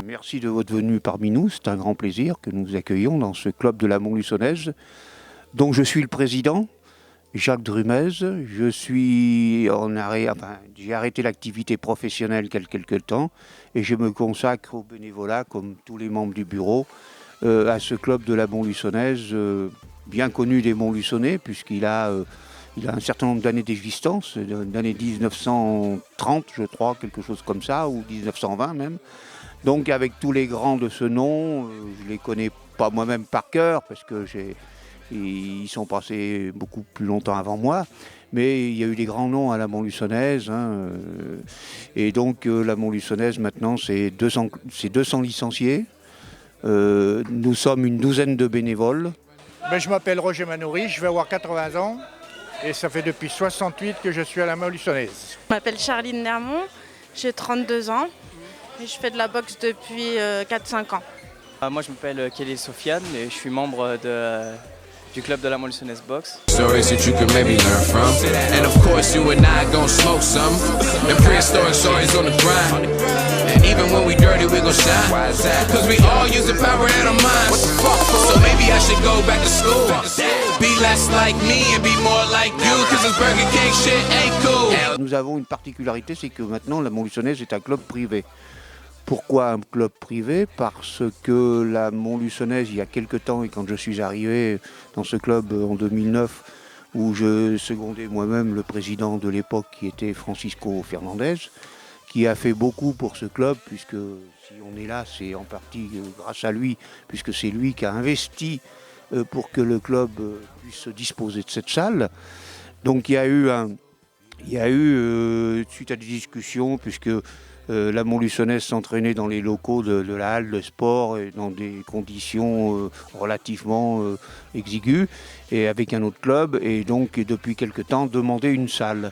Merci de votre venue parmi nous, c'est un grand plaisir que nous vous accueillons dans ce club de la Montluçonnaise, dont je suis le président, Jacques Drumez. Je suis en arrêt, j'ai arrêté l'activité professionnelle quelque temps et je me consacre au bénévolat, comme tous les membres du bureau, à ce club de la Montluçonnaise, bien connu des Montluçonnais, puisqu'il a un certain nombre d'années d'existence, d'années 1930, je crois, quelque chose comme ça, ou 1920 même. Donc avec tous les grands de ce nom, je ne les connais pas moi-même par cœur, parce qu'ils sont passés beaucoup plus longtemps avant moi, mais il y a eu des grands noms à la Montluçonnaise, et donc la Montluçonnaise maintenant c'est 200 licenciés, nous sommes une douzaine de bénévoles. Je m'appelle Roger Manoury, je vais avoir 80 ans et ça fait depuis 68 que je suis à la Montluçonnaise. Je m'appelle Charline Nermont, j'ai 32 ans et je fais de la boxe depuis 4-5 ans. Moi je m'appelle Kelly Sofiane et je suis membre du club de la Montluçonnaise Boxe. Stories that you can maybe learn from. And of course you and I gon' smoke some. And prehistoric stories on the grind. And even when we dirty we gon' shine. Cause we all use the power in our minds. So maybe I should go back to school. Be less like me and be more like you. Cause this Burger King shit ain't cool. Nous avons une particularité, c'est que maintenant la Montluçonnaise est un club privé. Pourquoi un club privé? Parce que la Montluçonnaise, il y a quelque temps, et quand je suis arrivé dans ce club en 2009, où je secondais moi-même le président de l'époque qui était Francisco Fernandez, qui a fait beaucoup pour ce club, puisque si on est là, c'est en partie grâce à lui, puisque c'est lui qui a investi pour que le club puisse disposer de cette salle. Donc il y a eu suite à des discussions, puisque la Montluçonnaise s'entraînait dans les locaux de la halle de sport et dans des conditions relativement exiguës, et avec un autre club, et donc depuis quelque temps demandait une salle.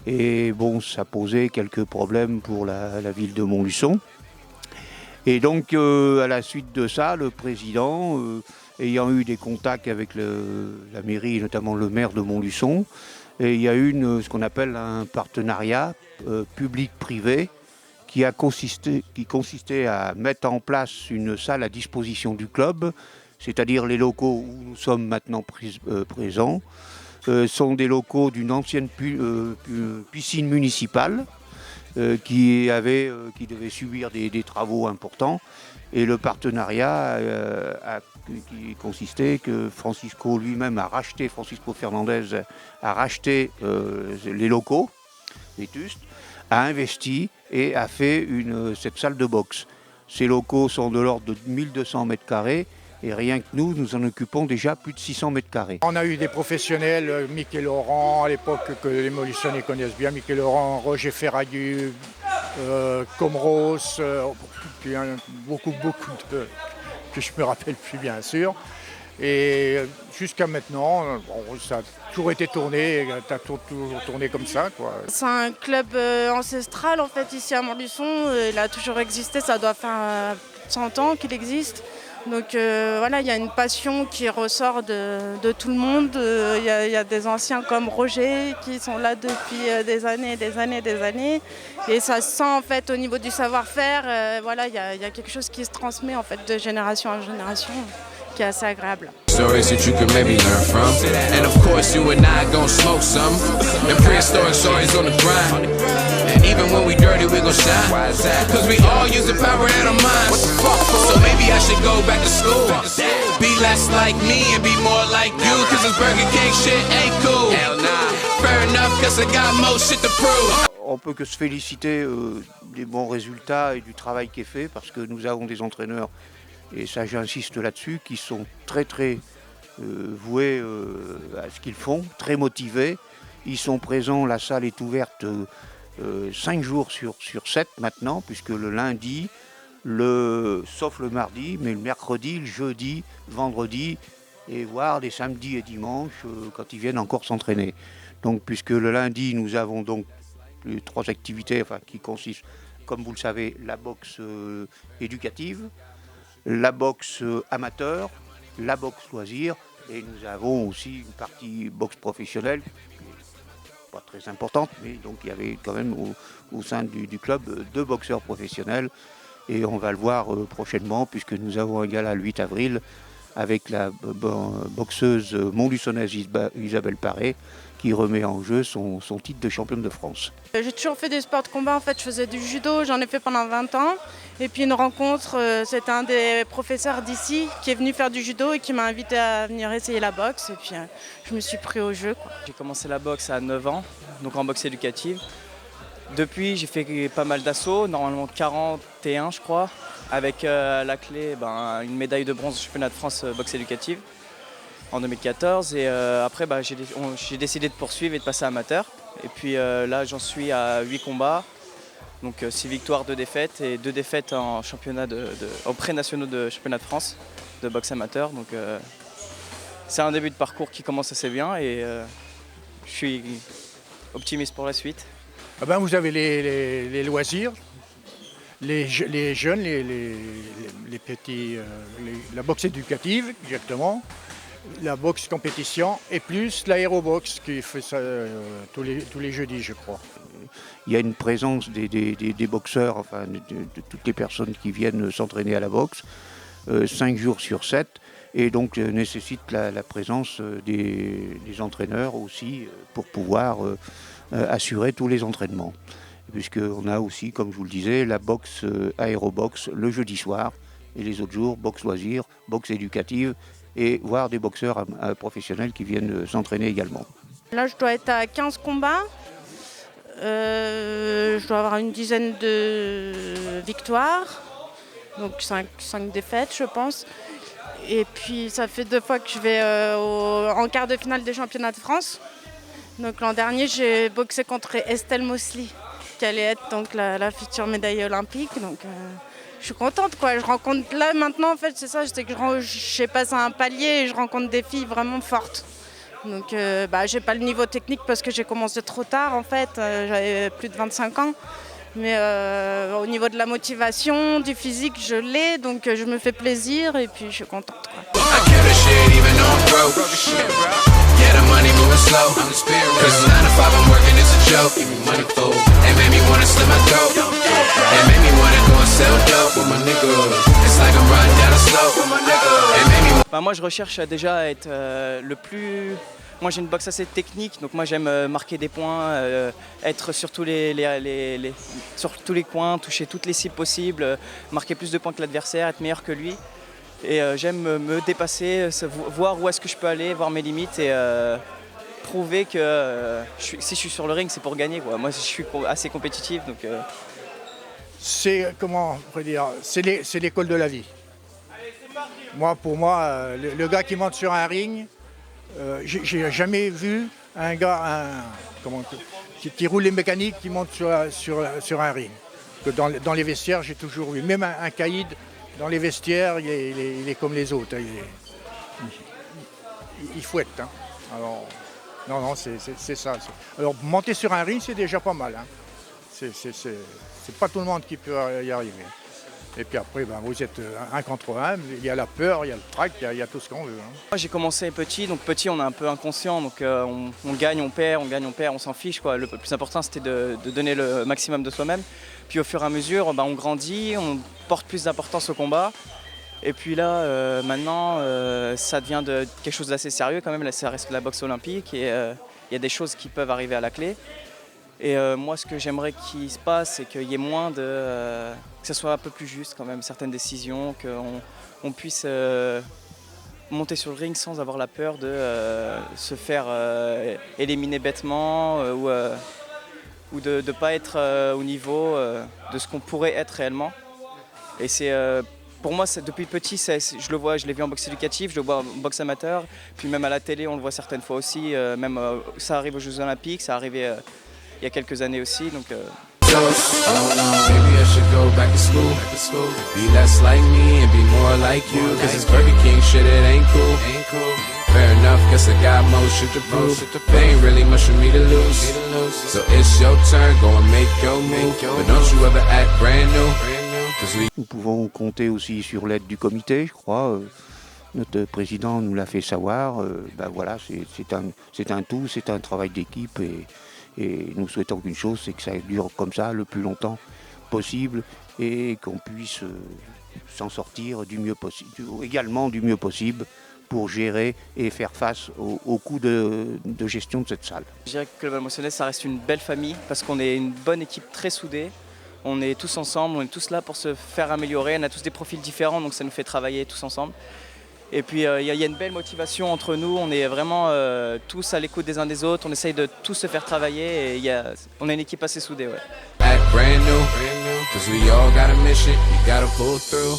Et bon, ça posait quelques problèmes pour la ville de Montluçon. Et donc à la suite de ça, le président, ayant eu des contacts avec la mairie, notamment le maire de Montluçon, et il y a eu ce qu'on appelle un partenariat public-privé, qui consistait à mettre en place une salle à disposition du club, c'est-à-dire les locaux où nous sommes maintenant présents, sont des locaux d'une ancienne piscine municipale qui devait subir des travaux importants. Et le partenariat qui consistait que Francisco Fernandez a racheté les locaux vétustes, a investi et a fait cette salle de boxe. Ces locaux sont de l'ordre de 1200 mètres carrés et rien que nous en occupons déjà plus de 600 mètres carrés. On a eu des professionnels, Mickey Laurent, à l'époque que les Montluçonnais connaissent bien, Mickey Laurent, Roger Ferragu, Comros, puis beaucoup que je me rappelle plus bien sûr. Et jusqu'à maintenant, ça a toujours été tourné, ça a toujours tourné comme ça, quoi. C'est un club ancestral en fait ici à Montluçon, il a toujours existé, ça doit faire 100 ans qu'il existe. Donc voilà, il y a une passion qui ressort de tout le monde. Il y a des anciens comme Roger qui sont là depuis des années. Et ça se sent en fait au niveau du savoir-faire. Voilà, il y a quelque chose qui se transmet en fait de génération en génération, qui est assez agréable. Stories that you can maybe learn from. And of course you and I gon' smoke some. And prehistoric stories on the grind. And even when we dirty we gon' shine. Cause we all use the power in our minds. So maybe I should go back to school. Be less like me and be more like you. Cause this Burger King shit ain't cool. Hell nah. Fair enough cause I got more shit to prove. On peut que se féliciter des bons résultats et du travail qui est fait, parce que nous avons des entraîneurs, et ça j'insiste là-dessus, qui sont très voués à ce qu'ils font, très motivés. Ils sont présents, la salle est ouverte 5 jours sur 7 maintenant, puisque le lundi, sauf le mardi, mais le mercredi, le jeudi, le vendredi, et voire les samedis et dimanches quand ils viennent encore s'entraîner. Donc puisque le lundi, nous avons donc 3 activités qui consistent, comme vous le savez, la boxe éducative, la boxe amateur, la boxe loisir, et nous avons aussi une partie boxe professionnelle, pas très importante, mais donc il y avait quand même au sein du club 2 boxeurs professionnels. Et on va le voir prochainement, puisque nous avons un gala le 8 avril avec la boxeuse montluçonnaise Isabelle Paré, qui remet en jeu son titre de championne de France. J'ai toujours fait des sports de combat, en fait je faisais du judo, j'en ai fait pendant 20 ans. Et puis une rencontre, c'était un des professeurs d'ici qui est venu faire du judo et qui m'a invité à venir essayer la boxe. Et puis je me suis pris au jeu, quoi. J'ai commencé la boxe à 9 ans, donc en boxe éducative. Depuis, j'ai fait pas mal d'assauts, normalement 41 je crois, avec à la clé une médaille de bronze au championnat de France boxe éducative en 2014. Et après, j'ai décidé de poursuivre et de passer amateur. Et puis là, j'en suis à 8 combats, donc 6 victoires, 2 défaites et 2 défaites en championnat au pré-nationaux de championnat de France de boxe amateur. Donc c'est un début de parcours qui commence assez bien et je suis optimiste pour la suite. Ah ben, vous avez les loisirs, les jeunes, les petits, la boxe éducative, exactement, la boxe compétition et plus l'aérobox qui fait ça tous les jeudis, je crois. Il y a une présence des boxeurs, enfin de toutes les personnes qui viennent s'entraîner à la boxe, 5 jours sur 7, et donc nécessite la présence des entraîneurs aussi pour pouvoir assurer tous les entraînements. Puisqu'on a aussi, comme je vous le disais, la boxe aérobox le jeudi soir, et les autres jours, boxe loisirs, boxe éducative, et voire des boxeurs professionnels qui viennent s'entraîner également. Là, je dois être à 15 combats. Je dois avoir une dizaine de victoires, donc 5 défaites, je pense. Et puis, ça fait 2 fois que je vais en quart de finale des championnats de France. Donc, l'an dernier, j'ai boxé contre Estelle Mosley, qui allait être donc la future médaille olympique. Donc, je suis contente, quoi. Je rencontre là maintenant, en fait, c'est ça, c'est que j'ai passé un palier et je rencontre des filles vraiment fortes. Donc, j'ai pas le niveau technique parce que j'ai commencé trop tard, en fait. J'avais plus de 25 ans. Mais au niveau de la motivation, du physique, je l'ai. Donc, je me fais plaisir et puis je suis contente, quoi. Yeah, the money moving slow. I'm the spirit. Cause 9 to 5 I'm working, it's a joke. Give me money, fool. It made me wanna slit my throat. It made me wanna go and sell dope with my niggas. It's like I'm riding down a slope with my niggas. It made me... Moi, je recherche déjà à être le plus... Moi, j'ai une boxe assez technique, donc moi, j'aime marquer des points, être sur tous sur tous les coins, toucher toutes les cibles possibles, marquer plus de points que l'adversaire, être meilleur que lui. Et j'aime me dépasser, voir où est-ce que je peux aller, voir mes limites et prouver que si je suis sur le ring, c'est pour gagner, quoi. Moi, je suis assez compétitif. Donc, C'est, comment on pourrait dire, c'est l'école de la vie. Pour moi, le gars qui monte sur un ring, j'ai jamais vu un gars qui roule les mécaniques, qui monte sur un ring. Dans les vestiaires, j'ai toujours vu, même un caïd. Dans les vestiaires, il est comme les autres. Il fouette. Hein. Alors, non, c'est ça. Alors, monter sur un ring, c'est déjà pas mal. Hein. C'est pas tout le monde qui peut y arriver. Et puis après, vous êtes 1 contre 1, il y a la peur, il y a le trac, il y a tout ce qu'on veut. Hein. Moi, j'ai commencé petit, donc petit, on est un peu inconscient, donc on gagne, on perd, on s'en fiche, quoi. Le plus important, c'était de donner le maximum de soi-même. Puis au fur et à mesure, on grandit, on porte plus d'importance au combat. Et puis là, maintenant, ça devient quelque chose d'assez sérieux quand même. Là, ça reste la boxe olympique et il y a des choses qui peuvent arriver à la clé. Et moi, ce que j'aimerais qu'il se passe, c'est qu'il y ait moins que ce soit un peu plus juste quand même, certaines décisions, qu'on puisse monter sur le ring sans avoir la peur de se faire éliminer bêtement ou de ne pas être au niveau de ce qu'on pourrait être réellement. Et c'est pour moi, depuis petit, je le vois, je l'ai vu en boxe éducative, je le vois en boxe amateur, puis même à la télé, on le voit certaines fois aussi. Même ça arrive aux Jeux Olympiques, ça arrivait il y a quelques années aussi. Donc, Maybe I should go back to school. Be less like me and be more like you. Cause it's Burger King shit, it ain't cool. Fair enough, guess I got more shit to prove. There ain't really much for me to lose. So it's your turn, go and make your move. But don't you ever act brand new. Nous pouvons compter aussi sur l'aide du comité, je crois. Notre président nous l'a fait savoir. Voilà, c'est un tout, c'est un travail d'équipe et Et nous souhaitons qu'une chose, c'est que ça dure comme ça le plus longtemps possible et qu'on puisse s'en sortir également du mieux possible pour gérer et faire face aux coûts de gestion de cette salle. Je dirais que le Club Moissonnais, ça reste une belle famille parce qu'on est une bonne équipe très soudée. On est tous ensemble, on est tous là pour se faire améliorer. On a tous des profils différents, donc ça nous fait travailler tous ensemble. Et puis il y a une belle motivation entre nous. On est vraiment tous à l'écoute des uns des autres. On essaye de tous se faire travailler et on a une équipe assez soudée. Ouais. Act brand new, cause we all got a mission, you gotta pull through.